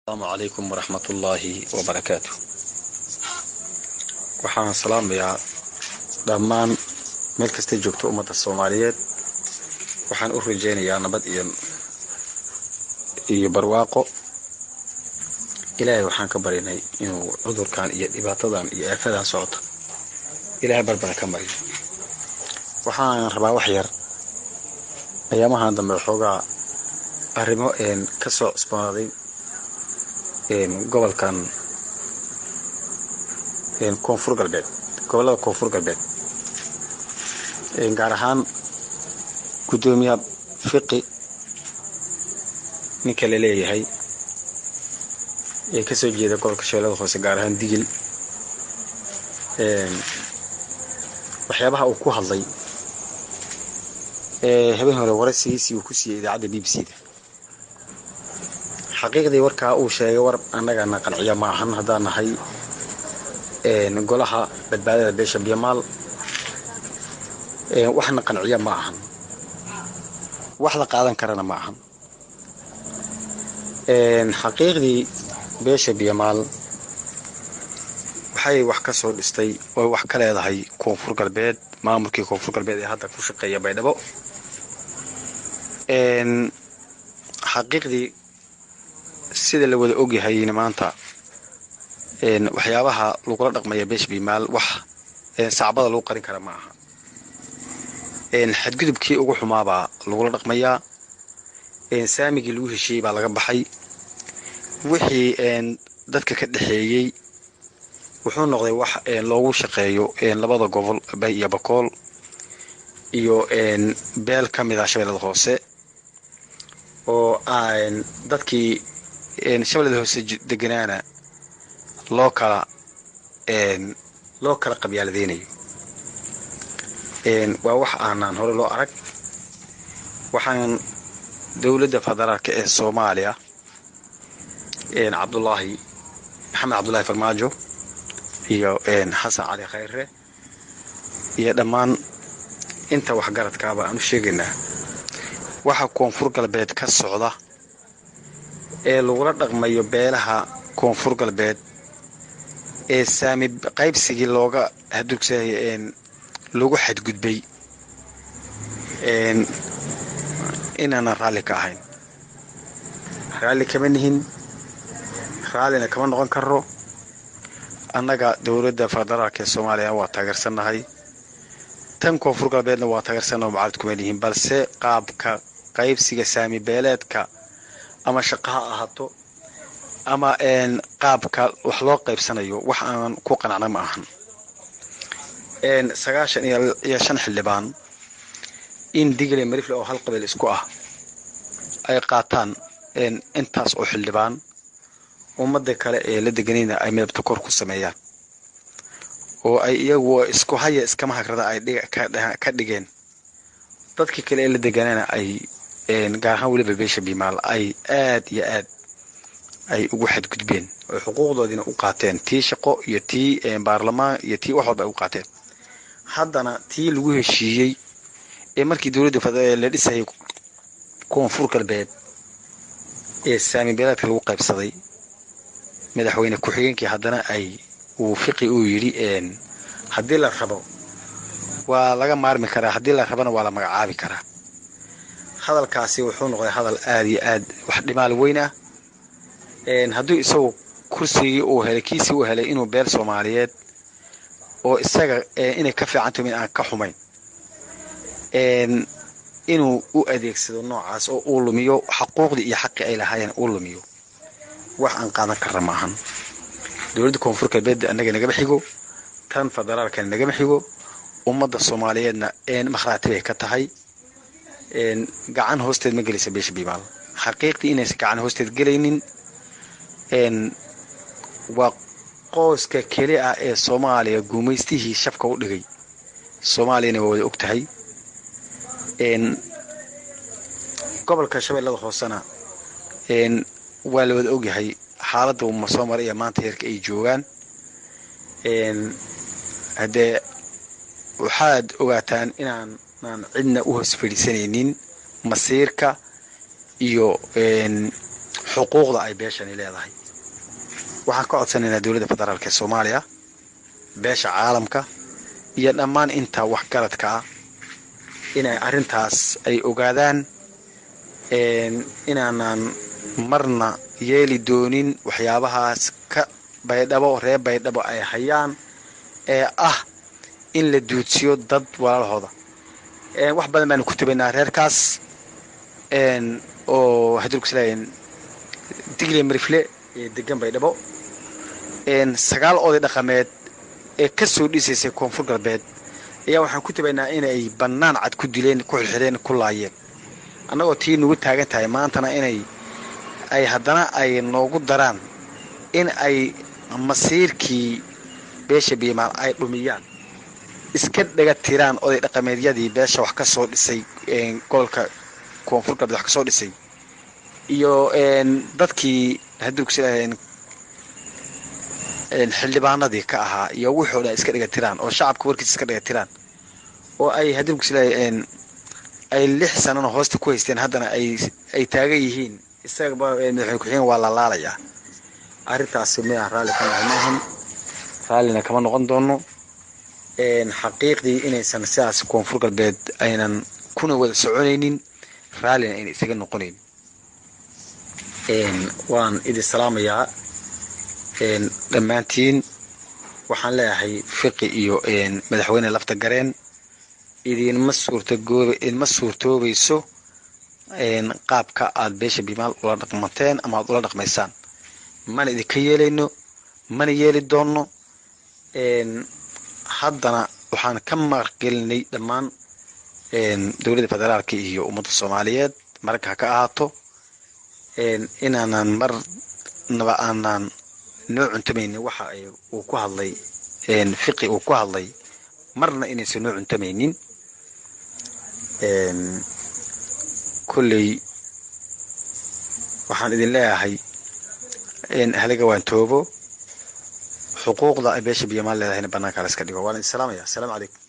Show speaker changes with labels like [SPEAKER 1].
[SPEAKER 1] السلام عليكم ورحمة الله وبركاته. waxaan salaamayaa dhammaan meel kasta joogto ummadda Soomaaliyeed. waxaan u rajeynayaa nabad iyo barwaaqo. Ilaahay waxaan ka baryaynay inuu cudurkan iyo dhibaatadan iyo aafadan socoto Ilaahay barbar ka mariyo. waxaan rabaa wax yar ayaamahan dambe xoogaa arrimo ka soo cusboonaaday gobolkan koonfur galbeed gobolada koonfur galbeed gaar ahaan gudoomiyaha fiqi ninka la leeyahay ka soo jeeda gobolka Shabeellada Hoose gaar ahaan Digil waxyaabaha uu ku hadlay habeen hore waraysigiisii uu ku siiyay idaacadda BBC-da xaqiiqdii warkaa uu sheegay war annagana qanciya ma ahan haddaan nahay golaha badbaadada beesha Biyamal waxna qanciya ma ahan wax la qaadan karana ma ahan xaqiiqdii beesha Biyamal waxay wax ka soo dhistay oo wax ka leedahay koonfur galbeed maamulkii koonfur galbeed ee hadda ku shaqeeya Baydhabo xaqiiqdii sida la wada ogyahay maanta waxyaabaha lagu dhaqmayo beesha Biyamal wax sacbada lagu qarin kara ma aha xadgudubkii ugu xumaaba lagu dhaqmayaa saamigii lagu heshiiyay baa laga baxay wixii dadka ka dhaxeeyay wuxuu noqday wax loogu shaqeeyo labada gobol Bay iyo Bakool iyo beel kamid ah Shabeellada Hoose oo dadkii Shabeellada Hoose deganaana loo kala qabyaaladeynayo waa wax aanan hore loo arag waxaan dawladda federaalka ee Soomaaliya Maxamed Cabdullaahi Farmaajo iyo Xasan Cali Khayre iyo dhammaan inta wax garadkaaba aan u sheegaynaa waxa koonfur galbeed ka socda lagula dhaqmayo beelaha koonfur galbeed saami qaybsigii looga hadugsaday lagu xadgudbay inaan raalli ka ahayn raalli kama nihin raallina kama noqon karo annaga dawladda federaalka ee Soomaaliya waa taageersanahay tan koonfur galbeedna waa taageersanahay mucaarid kuma nihin balse qaabka qaybsiga saami beeleedka ama shaqaha ahaato ama qaabka wax loo qaybsanayo wax aan ku qanacna ma ahan 95 xildhibaan in Digil iyo Marifle oo hal qabiil isku ah ay qaataan intaas oo xildhibaan ummadda kale ee la deganayna ay midabta kor ku sameeyaan oo ay iyagu isku haya iska mahagrada ay ka dhigeen dadkii kale ee la deganayna ay gaar ahaan waliba beesha Biyamal ay aad iyo aad ay ugu xadgudbeen oo xuquuqdoodina u qaateen tii shaqo iyo tii baarlamaan iyo tii wax walba u qaateen haddana tii lagu heshiiyay markii dawladda federaalka la dhisay koonfur galbeed saami beeleedka lagu qaybsaday madaxweyne ku-xigeenkii haddana uu fiqi uu yiri haddii la rabo waa laga maarmi karaa haddii la rabana waa la magacaabi karaa hadalkaasi wuxuu noqday hadal aad iyo aad wax dhimaal weyn ah hadduu isagu kursigii uu helay kiisii uu helay inuu beel Soomaaliyeed oo isaga inay ka fiicanto mid aan ka xumayn inuu u adeegsado noocaas oo uu lumiyo xuquuqdii iyo xaqii ay lahaayeen uu lumiyo wax aan qaadan karna ma ahan dawladda koonfur galbeed annaga naga xigo tan federaalka naga xigo ummadda Soomaaliyeedna makhraati bay ka tahay gacan hoosteed ma gelaysa beesha Biyamal xaqiiqdii inaysan gacan hoosteed gelaynin waa qoyska kale ah ee Soomaaliya guumaystihii shafka u dhigay Soomaaliyana waa wada ogtahay gobolka Shabeellada Hoosena waa la wada ogyahay xaaladda uu soo maray ee maanta heerka ay joogaan hadee waxaad ogaataan inaan cidna u hoos fadhiisanaynin masiirka iyo xuquuqda ay beeshani leedahay. waxaan ka codsanaynaa dowladda federaalka ee Soomaaliya, beesha caalamka iyo dhammaan inta wax garadka ah inay arrintaas ay ogaadaan inaanan marna yeeli doonin waxyaabahaas ka baydhabo reer baydhabo ay hayaan ee ah in la duudsiyo dad walaalahooda. wax badan baan ku tabaynaa reerkaas oo hadalku islaayeen digle marifle ee degan baydhabo 9 oday dhaqameed ee ka soo dhisaysay koonfur galbeed ayaa waxaan ku tabaynaa inay bannaan cad ku dileen, ku xilxireen, ku laayeen. annagoo tii nugu taagan tahay maantana inay haddana ay noogu daraan in ay masiirkii beesha biimaal ay dhumiyaan, iska dhaga tiraan oday dhaqameedyadii beesha wax ka soo dhisay gobolka koonfur galbeed wax ka soo dhisay iyo dadkii hadalku islaayeen xildhibaanadii ka ahaa iyo wuxuu iska dhiga tiraan oo shacabka warkiisa iska dhiga tiraan oo ay hadalku islaayeen ay 6 sano hoosta ku haysteen haddana ay taagan yihiin isaga madaxweyne ku xigeen waa la laalayaa. arrintaas ma raali kama raalina kama noqon doono xaqiiqdii inaysan sidaas koonfur galbeed aynan kuna wada soconaynin, raalina inay isaga noqonayn. waan idin salaamayaa dhammaantiin. waxaan leeyahay fiqi iyo madaxweyne lafta gareen idinma suurtoobayso qaabka aad beesha biimaal ula dhaqmateen ama aad ula dhaqmaysaan. mana idinka yeelayno, mana yeeli doono. haddana waxaan ka maqgelinay dhammaan dowladda federaalka iyo ummadda Soomaaliyeed marka ha ka ahaato inaanan marnaba aanan noo cuntamaynin waxa uu ku hadlay fiqi uu ku hadlay, marna inaysan noo cuntamaynin. kulley waxaan idin leeyahay halaga waan toobo xuquuqda ay beesha biimaal leedahayna bannaanka la iska dhigo. waan idin salaamayaa. assalaamu calaykum.